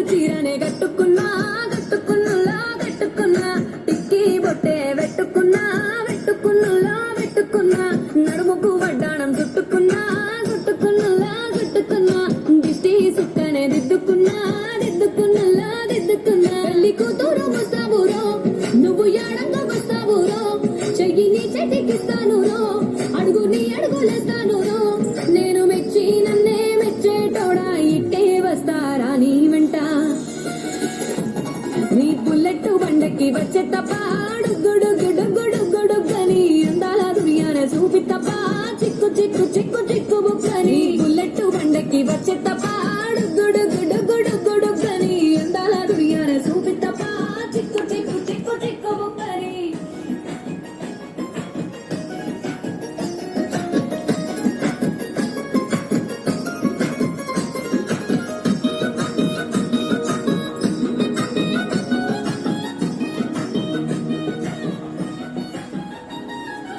చీరనే కట్టుకున్నా కట్టుకున్నులా కట్టుకున్నా టిక్కీ బొట్టే పెట్టుకున్నా పెట్టుకున్నులా పెట్టుకున్నా నడుముకు వడ్డాణం చుట్టుకున్నా చుట్టుకున్నులా చుట్టుకున్నా దిష్టి సుక్కనే దిద్దుకున్నా దిద్దుకున్నులా దిద్దుకున్నా పెళ్లి కూతురు వస్తావురో నువ్వు ఏడంగా వస్తావురో చెయ్యి నీ చేతికిస్తాను రో అడుగు నీ అడుగులేస్తాను రో నేను మెచ్చి నన్నే మెచ్చేటోడా ఇట్టే వస్తారా నీ వెంట నీ బుల్లెట్ బండకి వచ్చే తప్ప గుడు గుడు గుడు గుడు గని అందాల దునియానే చూపి తప్ప చిక్కు చిక్కు చిక్కు చిక్కు బుక్కని బుల్లెట్ బండకి వచ్చే తప్ప గుడు గుడు గుడు గుడు గని అందాల దునియానే చూపి తప్ప చిక్కు చిక్కు చిక్కు చిక్కు బుక్కని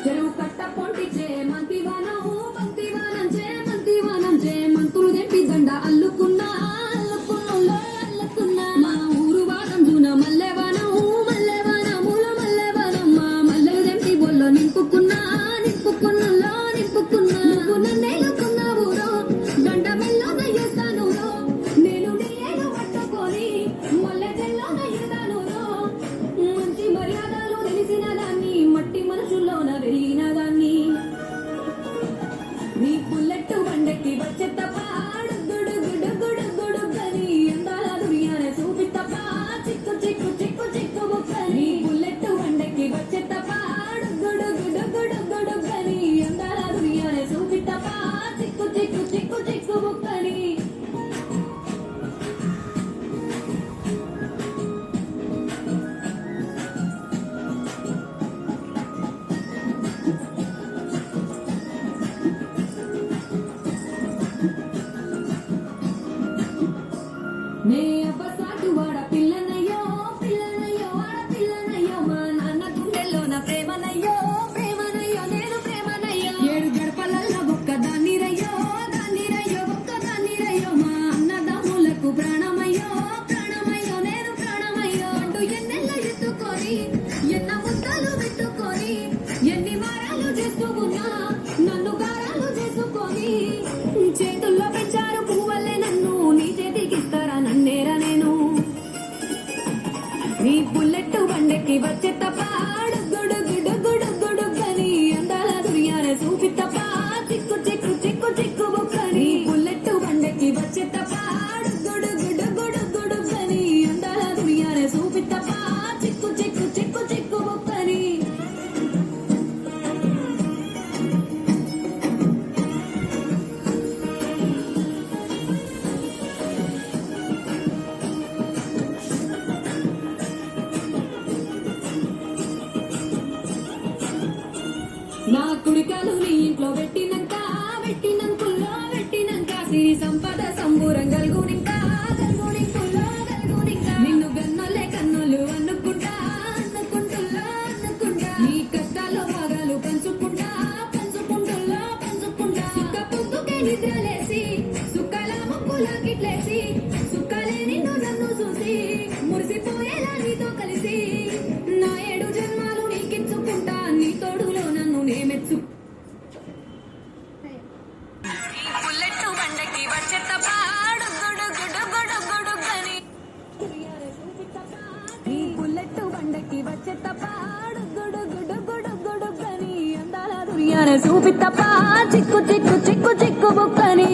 చెరువు కట్ట పొంటిచే మంతివానం మంతులు తెంపి దండ అల్లుకున్నా అల్లుకున్నా అల్లుకున్నా మా ఊరు వానం జూన మల్లెవానం మల్లెవానముల మల్లెవానం మా మల్లెలు తెంపి బొల్లో నింపుకున్నా నింపుకున్నా నింపుకున్నా నువ్వు నన్నేలుకున్నావు రో గంట మెల్లో నయ్యేస్తాను రో నేను నీ ఏలు పట్టుకొని మల్లె చెల్లో నయ్యేదాను రో మంచి మర్యాదలు తెలిసిన దాన్ని మట్టి మనసులోన వెలిగిన దాన్ని నీ బుల్లెట్ బండకి వచ్చే తప్ప గుడు గుడు గుడు గుడు గని అందాల దునియానే చూపి తప్ప చిక్కు చిక్కు చిక్కు చిక్కు బుక్కని బుల్లెట్ బండకి వచ్చే తప్ప గుడు గుడు గుడు గుడు గని అందాల దునియానే చూపి తప్ప చిక్కు చిక్కు చిక్కు చిక్కు బుక్కని నే అబ్బసాటు వాడ పిల్లనయ్యో పిల్లనయ్యో వాడ పిల్లనయ్యో మా నాన్న గుండెల్లో నా ప్రేమనయ్యో ప్రేమనయ్యో నేను ప్రేమనయ్యో ఏడు గడపలల్లో ఒక్కదాన్ని రయ్యో దాన్ని రయ్యో ఒక్కదాన్ని రయ్యో మా అన్నదమ్ములకు ప్రాణమయ్యో ప్రాణమయ్యో నేను ప్రాణమయ్యో అంటూ ఎన్నెల్ల ఎత్తుకొని ఎన్న ముద్దలు పెట్టుకొని ఎన్ని వారాలు చేస్తూ ఉన్నా నన్ను గారాలు చేసుకొని చేతుల్లో పెంచారు పువ్వల్లే నన్ను నీ చేతికిస్తారా నన్నేరా నేను నీ బుల్లెట్ బండకి వచ్చే తప్ప గుడు గుడు గుడు గుడు గని అందాల దునియానే చూపి తప్ప చిక్కు చిక్కు చిక్కు చిక్కు బుక్కని బుల్లెట్ బండకి వచ్చే తప్ప గుడు గుడు గుడు గుడు గని అందాల దునియానే చూపి తప్ప చిక్కు చిక్కు చిక్కు చిక్కు బుక్కని నా కుడికాలు నీ ఇంట్లో పెట్టినంక పెట్టినంకుల్లో పెట్టినంక సిరి సంపద సంబూరం గల్గునింకా గల్గునింకుల్లో గల్గునింకా నిన్ను గన్నోలే కన్నులు అనుకుంటా అనుకుంటుల్లో అనుకుంటా నీ కష్టాల్లో భాగాలు పంచుకుంటా పంచుకుంటుల్లో పంచుకుంటా సుక్క పొద్దుకే నిద్రలేసి సుక్కల ముక్కులా కిట్లేసి సుక్కలే నిన్ను నన్ను చూసి మురిసిపోయేలా నీతో కలిసి నా 7 జన్మాలు నీకిచ్చుకుంటా నీ తోడులో నన్ను నేమెచ్చు బుల్లెట్ బండకి వచ్చే తప్ప గుడు గుడు గుడు గుడు గని ఈ బుల్లెట్ బండకి వచ్చే తప్ప గుడు గుడు గుడు గుడు గని అందాల దునియానే చూపి తప్ప చిక్కు చిక్కు చిక్కు చిక్కు బుక్కని